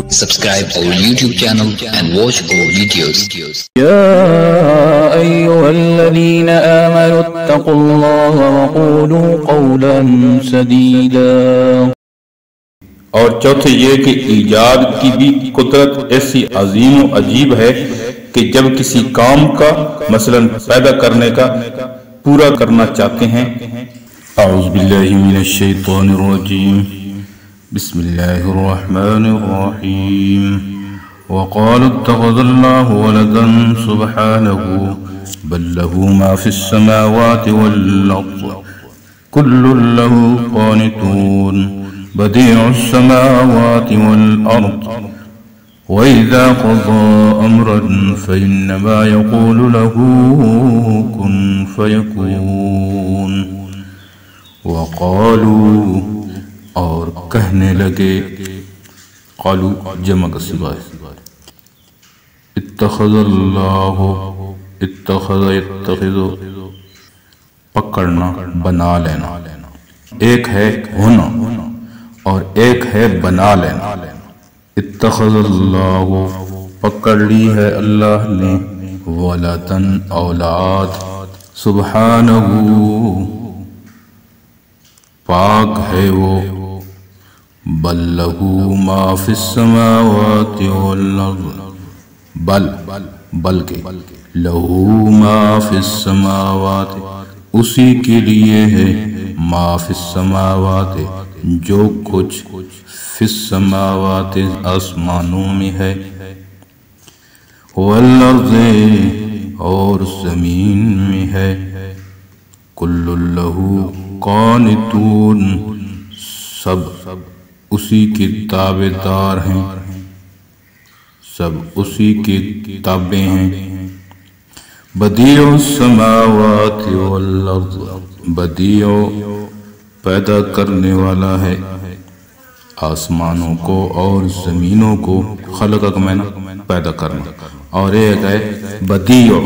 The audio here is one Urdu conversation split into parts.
Subscribe our YouTube channel and watch our videos. يا أيها الذين آمنوا اتقوا الله وقولوا قولا سديدا. اور چوتھے یہ کہ ایجاد کی بھی قدرت ایسی عظیم و عجیب ہے کہ جب کسی کام کا مثلا پیدا کرنے کا پورا کرنا چاہتے ہیں اعوذ باللہ من الشیطان الرجیم بسم اللہ الرحمن الرحیم وقالوا اتخذ اللہ ولدا سبحانہ بل له ما في السماوات والأرض كل له قانتون بديع السماوات والأرض وإذا قضى أمرا فإنما يقول له كن فيكون وقالوا اور کہنے لگے قالو جمع کا صیغہ ہے اتخذ اللہ اتخذ پکڑنا بنا لینا ایک ہے ہونا اور ایک ہے بنا لینا اتخذ اللہ پکڑ لی ہے اللہ نے ولدن اولاد سبحانہ پاک ہے وہ بل لہو ما فی السماوات والارض بلکہ لہو ما فی السماوات اسی کے لیے ہے ما فی السماوات جو کچھ فی السماوات آسمانوں میں ہے والارض اور زمین میں ہے کل لہو قانتون سب اسی کے تابعدار ہیں سب اسی کے تابع ہیں بدیع السماوات والارض بدیع پیدا کرنے والا ہے آسمانوں کو اور زمینوں کو خلق کا معنی پیدا کرنا اور ایک ہے بدیع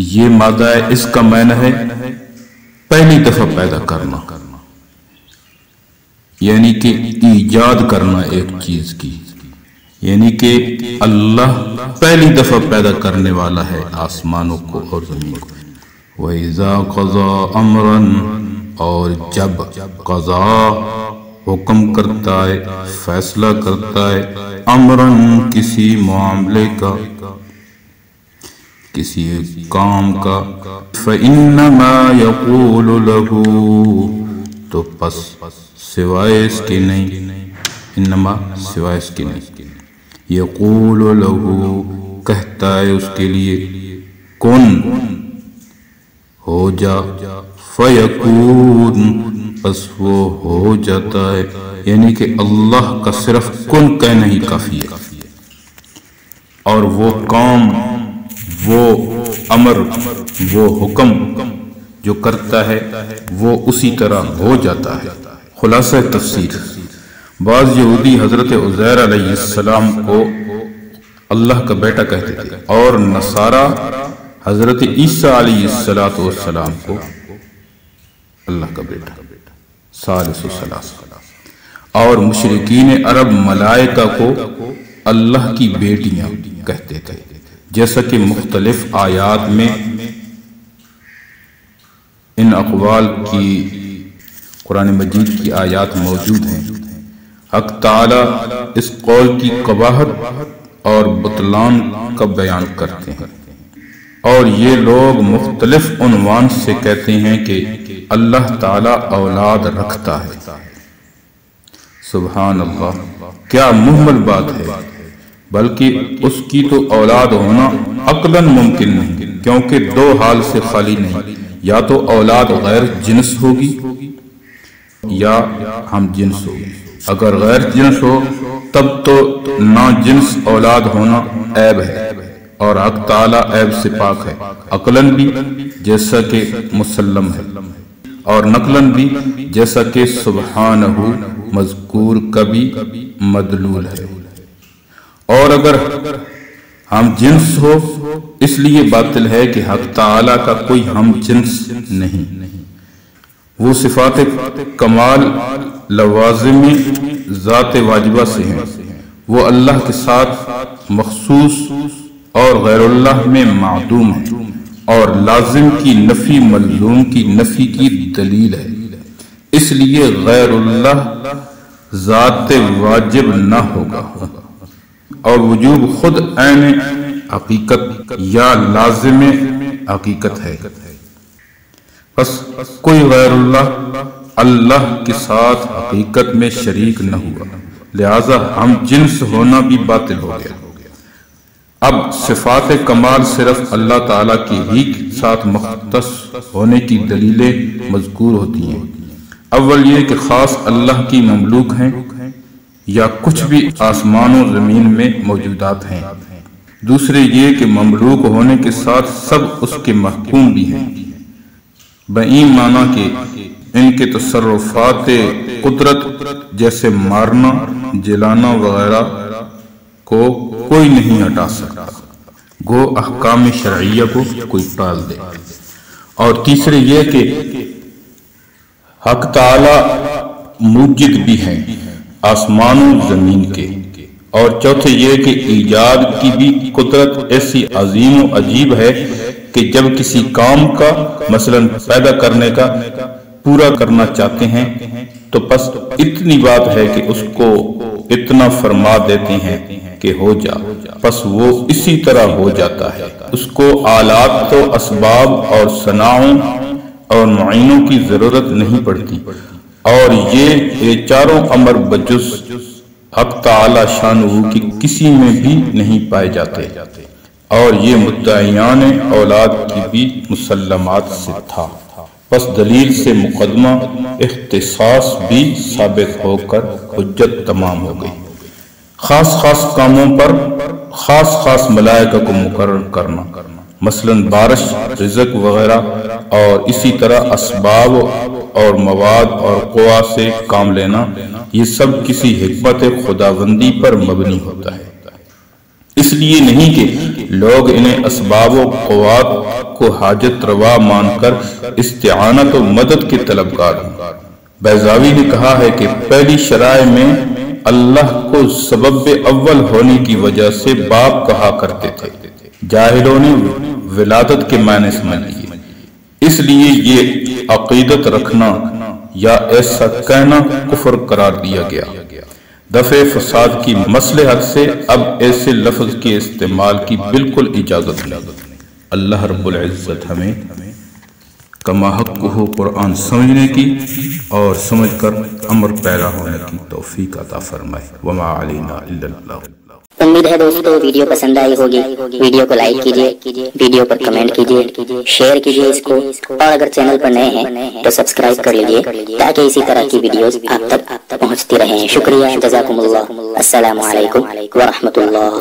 یہ مادہ ہے اس کا معنی ہے پہلی دفعہ پیدا کرنا یعنی کہ ایجاد کرنا ایک چیز کی یعنی کہ اللہ پہلی دفعہ پیدا کرنے والا ہے آسمانوں کو اور زمین کو وَإِذَا قَضَى أَمْرًا اور جب قضا حکم کرتا ہے فیصلہ کرتا ہے امراً کسی معاملے کا کسی کام کا فَإِنَّمَا يَقُولُ لَهُ تو پس سوائے اس کے نہیں انما سوائے اس کے نہیں یقول لہو کہتا ہے اس کے لیے کن ہو جا فیکون پس وہ ہو جاتا ہے یعنی کہ اللہ کا صرف کن کہنا ہی کافی ہے اور وہ کام وہ امر وہ حکم جو کرتا ہے وہ اسی طرح ہو جاتا ہے خلاصہ تفسیر بعض یہودی حضرت عزیر علیہ السلام کو اللہ کا بیٹا کہتے تھے اور نصارہ حضرت عیسیٰ علیہ السلام کو اللہ کا بیٹا ثالث و ثلاثہ اور مشرکین عرب ملائکہ کو اللہ کی بیٹیاں کہتے تھے جیسا کہ مختلف آیات میں ان اقوال کی قرآن مجید کی آیات موجود ہیں حق تعالی اس قول کی قباحت اور بطلان کا بیان کرتے ہیں اور یہ لوگ مختلف عنوان سے کہتے ہیں کہ اللہ تعالی اولاد رکھتا ہے سبحان اللہ کیا محمل بات ہے بلکہ اس کی تو اولاد ہونا عقلاً ممکن نہیں کیونکہ دو حال سے خالی نہیں یا تو اولاد غیر جنس ہوگی یا ہم جنس ہوگی اگر غیر جنس ہو تب تو نا جنس اولاد ہونا عیب ہے اور حق تعالی عیب سے پاک ہے عقلاً بھی جیسا کہ مسلم ہے اور نقلاً بھی جیسا کہ سبحانہ مذکور کا بھی مدلول ہے اور اگر ہم جنس ہو اس لیے باطل ہے کہ حق تعالی کا کوئی ہم جنس نہیں وہ صفات کمال لوازم ذات واجبہ سے ہیں وہ اللہ کے ساتھ مخصوص اور غیر اللہ میں معدوم ہے، اور لازم کی نفی ملزوم کی نفی کی دلیل ہے۔ اس لیے غیر اللہ ذات واجب نہ ہوگا، اور وجوب خود عین حقیقت یا لازم حقیقت ہے۔ بس کوئی غیر اللہ کے ساتھ حقیقت میں شریک نہ ہوا، لہذا ہم جنس ہونا بھی باطل ہو گیا۔ اب صفات کمال صرف اللہ تعالیٰ کی ہی ساتھ مختص ہونے کی دلیلیں مذکور ہوتی ہیں۔ اول یہ کہ خاص اللہ کی مملوک ہیں یا کچھ بھی آسمان و زمین میں موجودات ہیں۔ دوسرے یہ کہ مملوک ہونے کے ساتھ سب اس کے محکوم بھی ہیں، بئیں معنی کہ ان کے تصرفات قدرت جیسے مارنا، جلانا وغیرہ کو کوئی نہیں ہٹا سکتا، گو احکام شرعیہ کو کوئی ٹال دے۔ اور تیسرے یہ کہ حق تعالی موجد بھی ہیں آسمان و زمین کے۔ اور چوتھے یہ کہ ایجاد کی بھی قدرت ایسی عظیم و عجیب ہے کہ جب کسی کام کا مثلا پیدا کرنے کا پورا کرنا چاہتے ہیں تو بس اتنی بات ہے کہ اس کو اتنا فرما دیتے ہیں کہ ہو جا، بس وہ اسی طرح ہو جاتا ہے۔ اس کو آلات و اسباب اور صناعوں اور معینوں کی ضرورت نہیں پڑتی، اور یہ چاروں امر بجز حق تعالی شانہ کی کسی میں بھی نہیں پائے جاتے، اور یہ مدعیان اولاد کی بھی مسلمات سے تھا۔ پس دلیل سے مقدمہ اختصاص بھی ثابت ہو کر حجت تمام ہو گئی۔ خاص کاموں پر خاص ملائکہ کو مقرر کرنا، مثلا بارش، رزق وغیرہ، اور اسی طرح اسباب اور مواد اور قوا سے کام لینا، یہ سب کسی حکمت خداوندی پر مبنی ہوتا ہے۔ اس لیے نہیں کہ لوگ انہیں اسباب و قوات کو حاجت روا مان کر استعانت و مدد کے طلبگار ہوں۔ بیضاوی نے کہا ہے کہ پہلی شرائع میں اللہ کو سبب اول ہونے کی وجہ سے باپ کہا کرتے تھے، جاہلوں نے ولادت کے معنی سمجھ لیے، اس لیے یہ عقیدت رکھنا یا ایسا کہنا کفر قرار دیا گیا۔ دفع فساد کی مصلحت سے اب ایسے لفظ کے استعمال کی بالکل اجازت نہیں۔ اللہ رب العزت ہمیں کما حق ہو قرآن سمجھنے کی اور سمجھ کر عمل پیرا ہونے کی توفیق عطا فرمائے۔ وما علینا الا البلاغ۔ امید ہے دوستو ویڈیو پسند آئی ہوگی۔ ویڈیو کو لائک کیجئے، ویڈیو پر کمنٹ کیجئے، شیئر کیجئے اس کو، اور اگر چینل پر نئے ہیں تو سبسکرائب کر لیجئے تاکہ اسی طرح کی ویڈیوز آپ تک پہنچتی رہیں۔ شکریہ، جزاکم اللہ، السلام علیکم ورحمۃ اللہ۔